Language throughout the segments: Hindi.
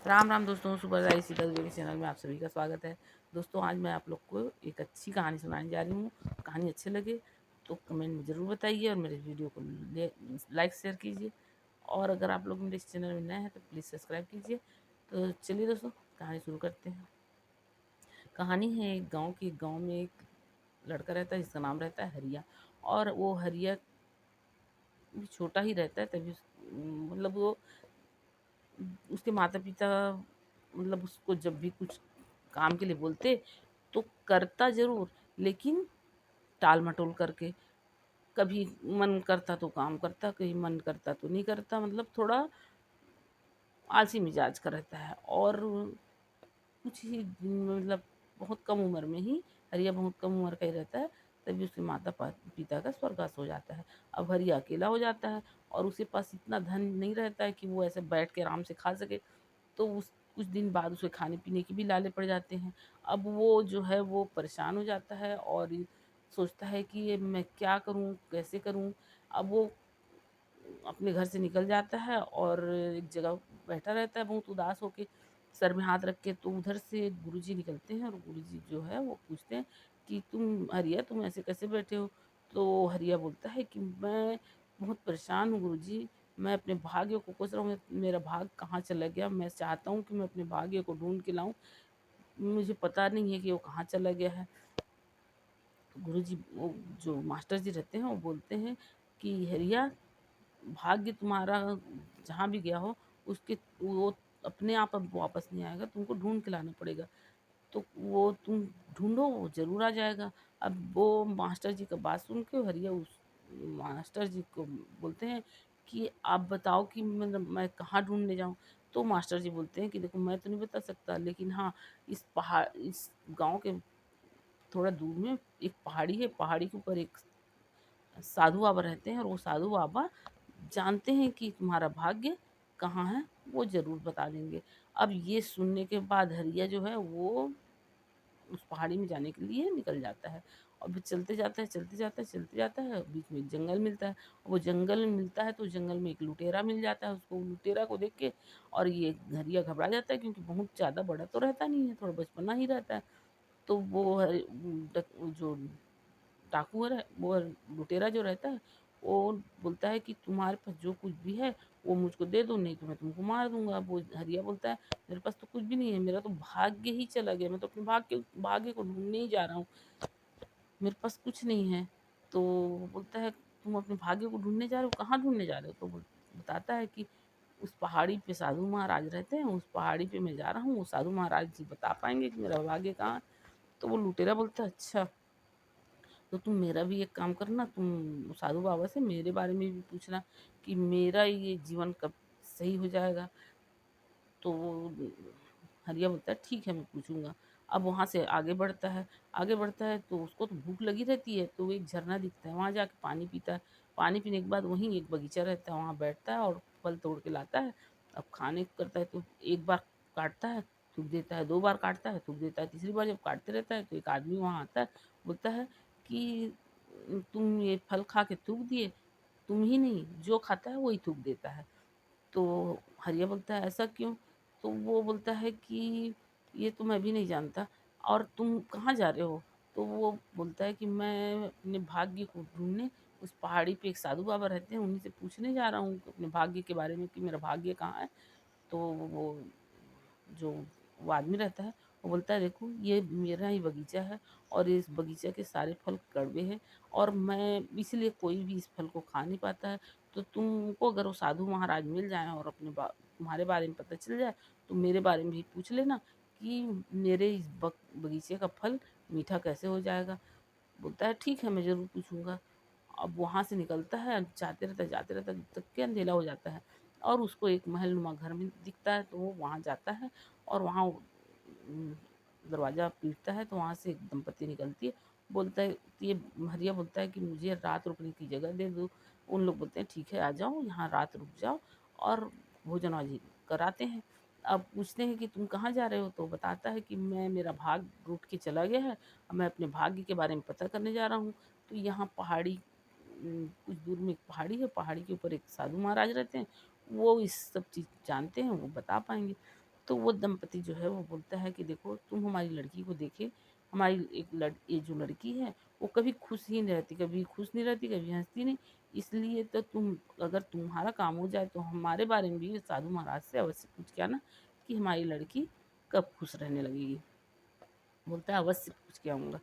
राम राम दोस्तों, सुपरदाई सीता के चैनल में आप सभी का स्वागत है। दोस्तों, आज मैं आप लोग को एक अच्छी कहानी सुनाने जा रही हूँ। कहानी अच्छी लगे तो कमेंट में ज़रूर बताइए और मेरे वीडियो को लाइक शेयर कीजिए। और अगर आप लोग मेरे इस चैनल में नए हैं तो प्लीज़ सब्सक्राइब कीजिए। तो चलिए दोस्तों, कहानी शुरू करते हैं। कहानी है एक गाँव की। एक गाँव में एक लड़का रहता है जिसका नाम रहता है हरिया। और वो हरिया भी छोटा ही रहता है, तभी मतलब वो उसके माता पिता मतलब उसको जब भी कुछ काम के लिए बोलते तो करता ज़रूर, लेकिन टाल मटोल करके। कभी मन करता तो काम करता, कभी मन करता तो नहीं करता, मतलब थोड़ा आलसी मिजाज का रहता है। और कुछ ही दिन में मतलब बहुत कम उम्र में ही, हरिया बहुत कम उम्र का ही रहता है, तभी उसके माता पिता का स्वर्गवास हो जाता है। अब हरिया अकेला हो जाता है और उसके पास इतना धन नहीं रहता है कि वो ऐसे बैठ के आराम से खा सके। तो उस कुछ दिन बाद उसे खाने पीने की भी लाले पड़ जाते हैं। अब वो जो है वो परेशान हो जाता है और सोचता है कि ये मैं क्या करूँ, कैसे करूँ। अब वो अपने घर से निकल जाता है और एक जगह बैठा रहता है बहुत उदास होके, सर में हाथ रख के। तो उधर से गुरुजी निकलते हैं और गुरुजी जो है वो पूछते हैं कि तुम हरिया, तुम ऐसे कैसे बैठे हो। तो हरिया बोलता है कि मैं बहुत परेशान हूँ गुरुजी, मैं अपने भाग्य को कोस रहा हूँ, मेरा भाग कहाँ चला गया। मैं चाहता हूँ कि मैं अपने भाग्य को ढूंढ के लाऊं, मुझे पता नहीं है कि वो कहाँ चला गया है। गुरुजी वो जो मास्टर जी रहते हैं वो बोलते हैं कि हरिया, भाग्य तुम्हारा जहाँ भी गया हो उसके वो अपने आप अब वापस नहीं आएगा, तुमको ढूंढ के लाना पड़ेगा। तो वो तुम ढूंढो, वो जरूर आ जाएगा। अब वो मास्टर जी का बात सुन के हरिया उस मास्टर जी को बोलते हैं कि आप बताओ कि मतलब मैं कहाँ ढूंढने जाऊँ। तो मास्टर जी बोलते हैं कि देखो, मैं तो नहीं बता सकता, लेकिन हाँ, इस गांव के थोड़ा दूर में एक पहाड़ी है। पहाड़ी के ऊपर एक साधु बाबा रहते हैं और वो साधु बाबा जानते हैं कि तुम्हारा भाग्य कहाँ है, वो ज़रूर बता देंगे। अब ये सुनने के बाद हरिया जो है वो उस पहाड़ी में जाने के लिए निकल जाता है। और फिर चलते जाता है, चलते जाता है, चलते जाता है, बीच में एक जंगल मिलता है। वो जंगल मिलता है तो जंगल में एक लुटेरा मिल जाता है उसको। लुटेरा को देख के और ये हरिया घबरा जाता है, क्योंकि बहुत ज़्यादा बड़ा तो रहता नहीं है, थोड़ा बचपना ही रहता है। तो वो जो डाकू है, वो लुटेरा जो रहता है, वो बोलता है कि तुम्हारे पास जो कुछ भी है वो मुझको दे दो, नहीं तो मैं तुमको मार दूंगा। वो हरिया बोलता है मेरे पास तो कुछ भी नहीं है, मेरा तो भाग्य ही चला गया, मैं तो अपने भाग्य को ढूंढने ही जा रहा हूँ, मेरे पास कुछ नहीं है। तो वो बोलता है तुम अपने भाग्य को ढूंढने जा रहे हो, कहाँ ढूंढने जा रहे हो। तो वो बताता है कि उस पहाड़ी पे साधु महाराज रहते हैं, उस पहाड़ी पे मैं जा रहा हूँ, वो साधु महाराज जी बता पाएंगे कि मेरा भाग्य कहाँ है। तो वो लुटेरा बोलता है अच्छा, तो तुम मेरा भी एक काम करना, तुम साधु बाबा से मेरे बारे में भी पूछना कि मेरा ये जीवन कब सही हो जाएगा। तो वो हरिया बोलता है ठीक है, मैं पूछूंगा। अब वहाँ से आगे बढ़ता है। आगे बढ़ता है तो उसको तो भूख लगी रहती है, तो एक झरना दिखता है, वहाँ जाके पानी पीता है। पानी पीने के बाद वहीं एक बगीचा रहता है, वहाँ बैठता है और फल तोड़ के लाता है। अब खाने को करता है तो एक बार काटता है, थूक देता है, दो बार काटता है, थूक देता है, तीसरी बार जब काटते रहता है तो एक आदमी वहाँ आता है, बोलता है कि तुम ये फल खा के थूक दिए, तुम ही नहीं, जो खाता है वही थूक देता है। तो हरिया बोलता है ऐसा क्यों। तो वो बोलता है कि ये तो मैं भी नहीं जानता, और तुम कहाँ जा रहे हो। तो वो बोलता है कि मैं अपने भाग्य को ढूंढने उस पहाड़ी पे एक साधु बाबा रहते हैं, उन्हीं से पूछने जा रहा हूँ अपने भाग्य के बारे में कि मेरा भाग्य कहाँ है। तो वो जो वो आदमी रहता है वो बोलता है देखो, ये मेरा ही बगीचा है और इस बगीचे के सारे फल कड़वे हैं, और मैं इसलिए कोई भी इस फल को खा नहीं पाता है। तो तुमको अगर वो साधु महाराज मिल जाए और तुम्हारे बारे में पता चल जाए तो मेरे बारे में भी पूछ लेना कि मेरे इस बगीचे का फल मीठा कैसे हो जाएगा। बोलता है ठीक है, मैं ज़रूर पूछूंगा। अब वहाँ से निकलता है, जाते रहता है, जब तक कि अंधेरा हो जाता है और उसको एक महलनुमा घर में दिखता है। तो वो वहाँ जाता है और वहाँ दरवाज़ा पीटता है, तो वहाँ से एक दंपत्ति निकलती है। बोलता है, ये हरिया बोलता है कि मुझे रात रुकने की जगह दे दो। उन लोग बोलते हैं ठीक है, आ जाओ यहाँ रात रुक जाओ और भोजन आदि कराते हैं। अब पूछते हैं कि तुम कहाँ जा रहे हो। तो बताता है कि मेरा भाग रूठ के चला गया है, अब मैं अपने भाग्य के बारे में पता करने जा रहा हूँ। तो यहाँ पहाड़ी कुछ दूर में एक पहाड़ी है, पहाड़ी के ऊपर एक साधु महाराज रहते हैं, वो इस सब चीज़ जानते हैं, वो बता पाएंगे। तो वो दंपति जो है वो बोलता है कि देखो तुम हमारी लड़की को देखे, हमारी ये जो लड़की है वो कभी खुश ही नहीं रहती, कभी खुश नहीं रहती, कभी हँसती नहीं। इसलिए तो तुम, अगर तुम्हारा काम हो जाए तो हमारे बारे में भी साधु महाराज से अवश्य पूछ के आना कि हमारी लड़की कब खुश रहने लगेगी। बोलता है अवश्य पूछ के आऊँगा।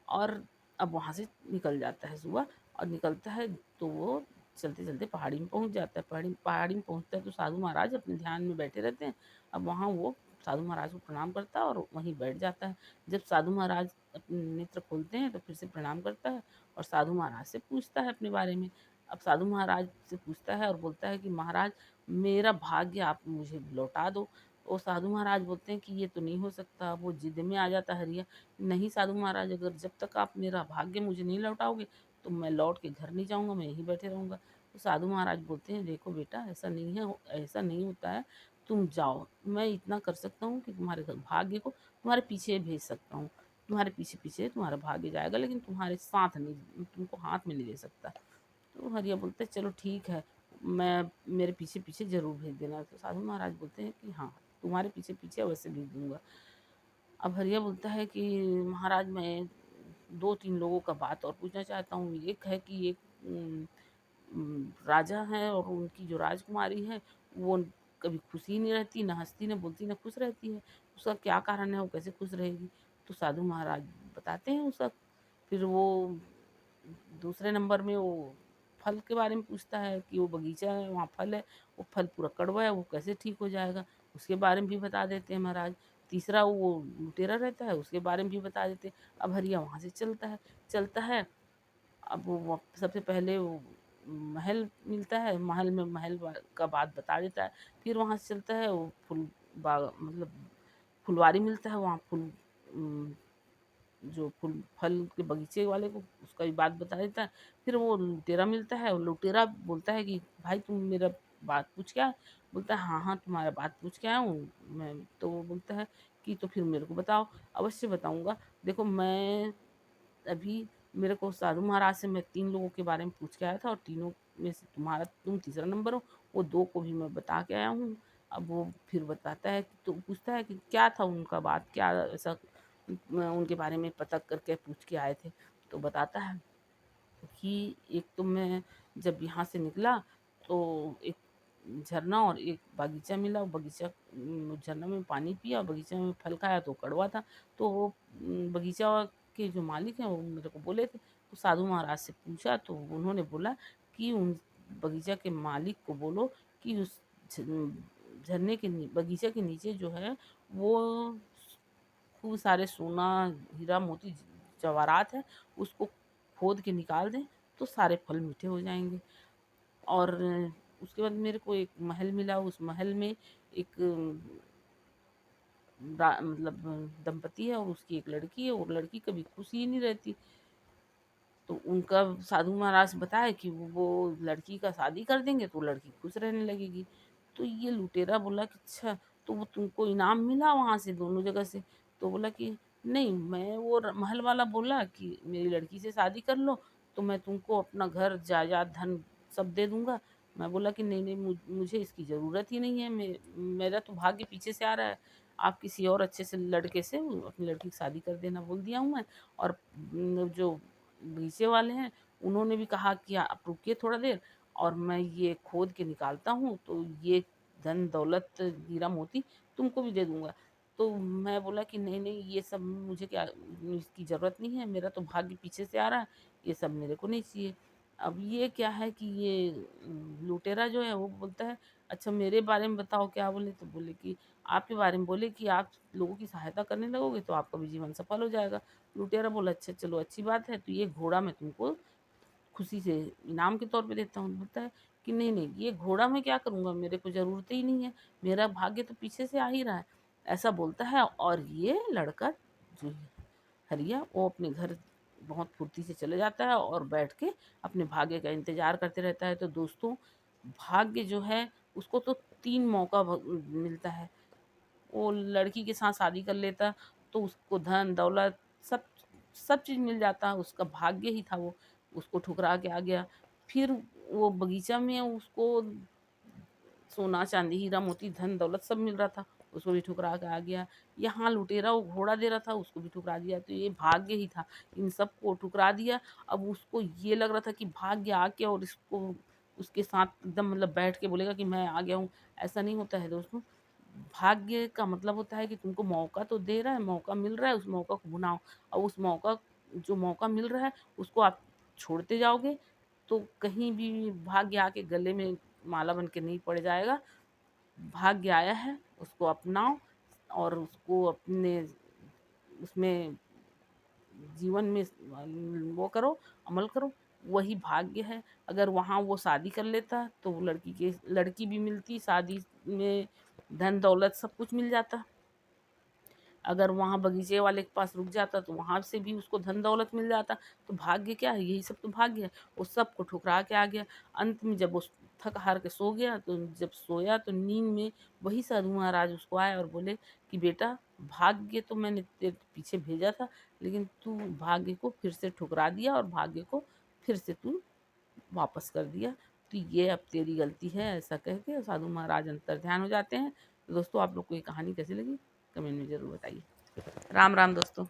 और अब वहाँ से निकल जाता है सुबह, और निकलता है तो वो चलते-चलते पहाड़ी में पहुँच जाता है। पहाड़ी पहाड़ी में पहुँचता है तो साधु महाराज अपने ध्यान में बैठे रहते हैं। अब वहाँ वो साधु महाराज को प्रणाम करता है और वहीं बैठ जाता है। जब साधु महाराज अपने नेत्र खोलते हैं तो फिर से प्रणाम करता है और साधु महाराज से पूछता है अपने बारे में। अब साधु महाराज से पूछता है और बोलता है कि महाराज, मेरा भाग्य आप मुझे लौटा दो। वो साधु महाराज बोलते हैं कि ये तो नहीं हो सकता, वो ज़िद में आ जाता है हरिया। नहीं साधु महाराज, अगर जब तक आप मेरा भाग्य मुझे नहीं लौटाओगे तो मैं लौट के घर नहीं जाऊँगा, मैं यहीं बैठे रहूँगा। तो साधु महाराज बोलते हैं देखो बेटा, ऐसा नहीं है, ऐसा नहीं होता है, तुम जाओ। मैं इतना कर सकता हूँ कि तुम्हारे भाग्य को तुम्हारे पीछे भेज सकता हूँ। तुम्हारे पीछे-पीछे तुम्हारा भाग्य जाएगा, लेकिन तुम्हारे साथ नहीं, तुमको हाथ में नहीं दे सकता। तो हरिया बोलते हैं चलो ठीक है, मैं मेरे पीछे-पीछे ज़रूर भेज देना। तो साधु महाराज बोलते हैं कि हाँ, तुम्हारे पीछे-पीछे अवश्य भेज दूँगा। अब हरिया बोलता है कि महाराज, मैं 2-3 लोगों का बात और पूछना चाहता हूँ। एक है कि एक राजा हैं और उनकी जो राजकुमारी है वो कभी खुश ही नहीं रहती, ना हँसती, ना बोलती, ना खुश रहती है। उसका क्या कारण है, वो कैसे खुश रहेगी? तो साधु महाराज बताते हैं उसका। फिर वो दूसरे नंबर में वो फल के बारे में पूछता है कि वो बगीचा है, वहाँ फल है, वो फल पूरा कड़वा है, वो कैसे ठीक हो जाएगा? उसके बारे में भी बता देते हैं महाराज। तीसरा वो लुटेरा रहता है, उसके बारे में भी बता देते हैं। अब हरिया वहाँ से चलता है। अब वो सबसे पहले वो महल मिलता है, महल में का बात बता देता है। फिर वहाँ से चलता है, वो फूल बाग मतलब फुलवारी मिलता है, वहाँ उम, जो फूल फल के बगीचे वाले को उसका भी बात बता देता है। फिर वो लुटेरा मिलता है, और लुटेरा बोलता है कि भाई तुम मेरा बात पूछ के आए? बोलता है हाँ, हाँ, तुम्हारा बात पूछ के आया हूँ मैं। तो वो बोलता है कि तो फिर मेरे को बताओ। अवश्य बताऊँगा। देखो मैं अभी मेरे को साधु महाराज से मैं 3 लोगों के बारे में पूछ के आया था, और तीनों में से तुम तीसरा नंबर हो। वो 2 को भी मैं बता के आया हूँ। अब वो फिर बताता है कि, तो पूछता है कि क्या था उनका बात, क्या ऐसा उनके बारे में पता करके पूछ के आए थे? तो बताता है कि एक तो मैं जब यहाँ से निकला तो एक झरना और एक बगीचा मिला। वो बगीचा झरना में पानी पिया, बगीचे में फल खाया तो कड़वा था। तो वो बगीचा के जो मालिक हैं वो मेरे को बोले थे। तो साधु महाराज से पूछा तो उन्होंने बोला कि उन बगीचा के मालिक को बोलो कि उस झरने के बगीचे के नीचे जो है वो खूब सारे सोना, हीरा, मोती, जवाहरात है, उसको खोद के निकाल दें तो सारे फल मीठे हो जाएँगे। और उसके बाद मेरे को एक महल मिला, उस महल में एक दंपति है और उसकी एक लड़की है, और लड़की कभी खुश ही नहीं रहती। तो उनका साधु महाराज बताए कि वो लड़की का शादी कर देंगे तो लड़की खुश रहने लगेगी। तो ये लुटेरा बोला कि अच्छा, तो वो तुमको इनाम मिला वहाँ से दोनों जगह से? तो बोला कि नहीं, मैं वो महल वाला बोला कि मेरी लड़की से शादी कर लो तो मैं तुमको अपना घर जायदाद धन सब दे दूंगा। मैं बोला कि नहीं नहीं, मुझे इसकी ज़रूरत ही नहीं है, मेरा तो भाग्य पीछे से आ रहा है। आप किसी और अच्छे से लड़के से अपनी लड़की की शादी कर देना बोल दिया हूँ मैं। और जो बगीचे वाले हैं उन्होंने भी कहा कि आप रुकिए थोड़ा देर, और मैं ये खोद के निकालता हूँ तो ये धन दौलत हीरा मोती तुमको भी दे दूंगा। तो मैं बोला कि नहीं नहीं, ये सब मुझे क्या, इसकी ज़रूरत नहीं है, मेरा तो भाग्य पीछे से आ रहा है, ये सब मेरे को नहीं चाहिए। अब ये क्या है कि ये लुटेरा जो है वो बोलता है अच्छा मेरे बारे में बताओ क्या बोले? तो बोले कि आपके बारे में बोले कि आप लोगों की सहायता करने लगोगे तो आपका भी जीवन सफल हो जाएगा। लुटेरा बोला अच्छा चलो अच्छी बात है, तो ये घोड़ा मैं तुमको खुशी से इनाम के तौर पे देता हूँ। बोलता है कि नहीं नहीं, ये घोड़ा मैं क्या करूँगा, मेरे को ज़रूरत ही नहीं है, मेरा भाग्य तो पीछे से आ ही रहा है। ऐसा बोलता है, और ये लड़का जो हरिया वो अपने घर बहुत फुर्ती से चले जाता है और बैठ के अपने भाग्य का इंतज़ार करते रहता है। तो दोस्तों, भाग्य जो है उसको तो 3 मौका मिलता है। वो लड़की के साथ शादी कर लेता तो उसको धन दौलत सब सब चीज़ मिल जाता, उसका भाग्य ही था वो, उसको ठुकरा के आ गया। फिर वो बगीचा में उसको सोना चांदी हीरा मोती धन दौलत सब मिल रहा था, उसको भी ठुकरा के आ गया। यहाँ लुटेरा वो घोड़ा दे रहा था, उसको भी ठुकरा दिया। तो ये भाग्य ही था, इन सबको ठुकरा दिया। अब उसको ये लग रहा था कि भाग्य आके और इसको उसके साथ एकदम मतलब बैठ के बोलेगा कि मैं आ गया हूँ। ऐसा नहीं होता है दोस्तों। भाग्य का मतलब होता है कि तुमको मौका तो दे रहा है, मौका मिल रहा है, उस मौका को भुनाओ। और उस मौका जो मौका मिल रहा है उसको आप छोड़ते जाओगे तो कहीं भी भाग्य आके गले में माला बन के नहीं पड़ जाएगा। भाग्य आया है, उसको अपनाओ और उसको अपने उसमें जीवन में वो करो, अमल करो, वही भाग्य है। अगर वहाँ वो शादी कर लेता तो लड़की भी मिलती, शादी में धन दौलत सब कुछ मिल जाता। अगर वहाँ बगीचे वाले के पास रुक जाता तो वहाँ से भी उसको धन दौलत मिल जाता। तो भाग्य क्या है, यही सब तो भाग्य है। वो सबको ठुकरा के आ गया। अंत में जब वो थक हार के सो गया, तो जब सोया तो नींद में वही साधु महाराज उसको आए और बोले कि बेटा, भाग्य तो मैंने तेरे पीछे भेजा था, लेकिन तू भाग्य को फिर से ठुकरा दिया और भाग्य को फिर से तू वापस कर दिया। तो ये अब तेरी गलती है, ऐसा कह के साधु महाराज अंतर ध्यान हो जाते हैं। तो दोस्तों, आप लोग को ये कहानी कैसी लगी कमेंट में ज़रूर बताइए। राम राम दोस्तों।